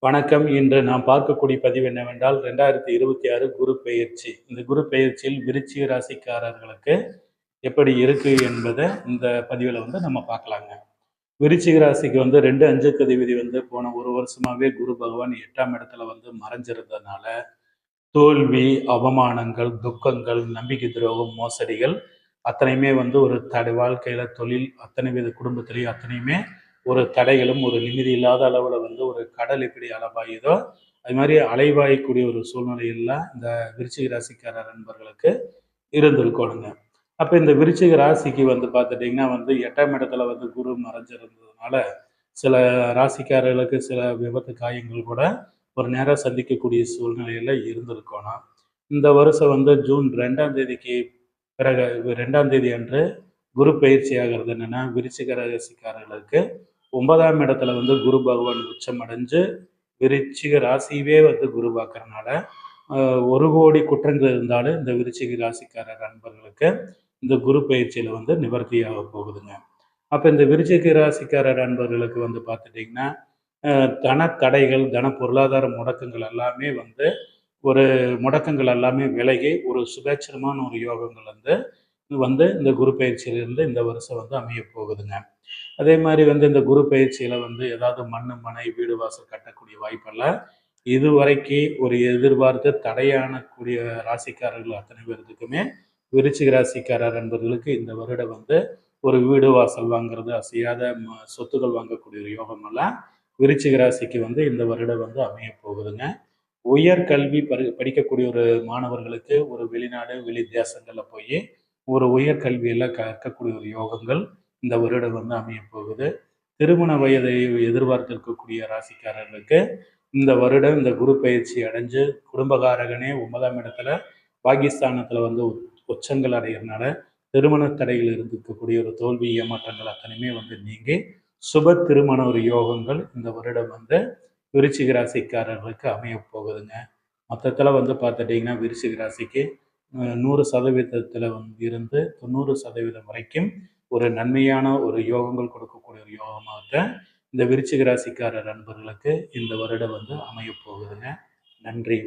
வணக்கம். இன்று நாம் பார்க்கக்கூடிய பதிவு என்னவென்றால் 2026 குரு பெயர்ச்சி. இந்த குரு பெயர்ச்சியில் விருச்சிக ராசிக்காரர்களுக்கு எப்படி இருக்கு என்பதை இந்த பதிவில் நம்ம பார்க்கலாங்க. விருச்சிக ராசிக்கு 2 அஞ்சுக்கு அதிபதி போன ஒரு வருஷமாவே குரு பகவான் 8ஆம் இடத்துல மறைஞ்சிருந்ததுனால தோல்வி, அவமானங்கள், துக்கங்கள், நம்பிக்கை துரோகம், மோசடிகள் அத்தனையுமே ஒரு வாழ்க்கையில தொழில் அத்தனை வித குடும்பத்திலையும் அத்தனையுமே ஒரு தடைகளும் ஒரு நிம்மதி இல்லாத அளவுல ஒரு கடல் எப்படி அலைபாயுதோ அது மாதிரி அலைபாயக்கூடிய ஒரு சூழ்நிலையில இந்த விருச்சிக ராசிக்காரர் நண்பர்களுக்கு இருந்திருக்கணுங்க. அப்ப இந்த விருச்சிக ராசிக்கு பார்த்துட்டீங்கன்னா 8ஆம் இடத்துல குரு மறைஞ்சிருந்ததுனால சில ராசிக்காரர்களுக்கு சில விபத்து காயங்கள் கூட ஒரு நேரம் சந்திக்கக்கூடிய சூழ்நிலையில இருந்திருக்கணும். இந்த வருஷம் ஜூன் 2ஆம் தேதிக்கு பிறகு 2ஆம் தேதி அன்று குரு பயிற்சி ஆகிறது என்னன்னா விருச்சிக ராசிக்காரர்களுக்கு 9ஆம் இடத்துல குரு பகவான் உச்சம் அடைஞ்சு விருச்சிக ராசியவே குரு பார்க்கறனால 1 கோடி குற்றங்கள் இருந்தாலும் இந்த விருச்சிக ராசிக்காரர் நண்பர்களுக்கு இந்த குரு பயிற்சியில நிவர்த்தியாக போகுதுங்க. அப்ப இந்த விருச்சிக ராசிக்காரர் நண்பர்களுக்கு பார்த்துட்டிங்கன்னா தன தடைகள், தன பொருளாதார முடக்கங்கள் எல்லாமே ஒரு முடக்கங்கள் எல்லாமே விலகி ஒரு சுபேட்சமான ஒரு யோகங்கள் இந்த குரு பயிற்சியிலிருந்து இந்த வருஷம் அமைய போகுதுங்க. அதே மாதிரி இந்த குரு பயிற்சியில ஏதாவது மண்ணு, மனை, வீடு, வாசல் கட்டக்கூடிய வாய்ப்பெல்லாம் இதுவரைக்கு ஒரு எதிர்பார்த்து தடையான கூடிய ராசிக்காரர்கள் அத்தனை பேர்த்துக்குமே விருச்சிக ராசிக்காரர் நண்பர்களுக்கு இந்த வருடம் ஒரு வீடு வாசல் வாங்குறது, அசையாத சொத்துக்கள் வாங்கக்கூடிய ஒரு யோகம் எல்லாம் விருச்சிக ராசிக்கு இந்த வருடம் அமைய போகுதுங்க. உயர்கல்வி படிக்கக்கூடிய ஒரு மாணவர்களுக்கு ஒரு வெளிநாடு, வெளி தேசங்களில் போய் ஒரு உயர்கல்வியெல்லாம் கற்கக்கூடிய ஒரு யோகங்கள் இந்த வருடம் அமைய போகுது. திருமண வயதை எதிர்பார்த்திருக்கக்கூடிய ராசிக்காரர்களுக்கு இந்த வருடம் இந்த குரு பயிற்சி அடைஞ்சு குடும்பகாரகனே 9ஆம் இடத்துல பாகிஸ்தானத்தில் உச்சங்கள் அடைகிறதுனால திருமண தடையில் இருந்திருக்கக்கூடிய ஒரு தோல்வி ஏமாற்றங்கள் அத்தனையுமே நீங்கி சுப திருமண ஒரு யோகங்கள் இந்த வருடம் விருச்சிக ராசிக்காரர்களுக்கு அமைய போகுதுங்க. மொத்தத்தில் பார்த்துட்டிங்கன்னா விருச்சிக ராசிக்கு 100% இருந்து 90% வரைக்கும் ஒரு நன்மையான ஒரு யோகங்கள் கொடுக்கக்கூடிய ஒரு யோகமாக இந்த விருச்சிக ராசிக்காரர் நண்பர்களுக்கு இந்த வருடம் அமைய போகுதுங்க. நன்றி.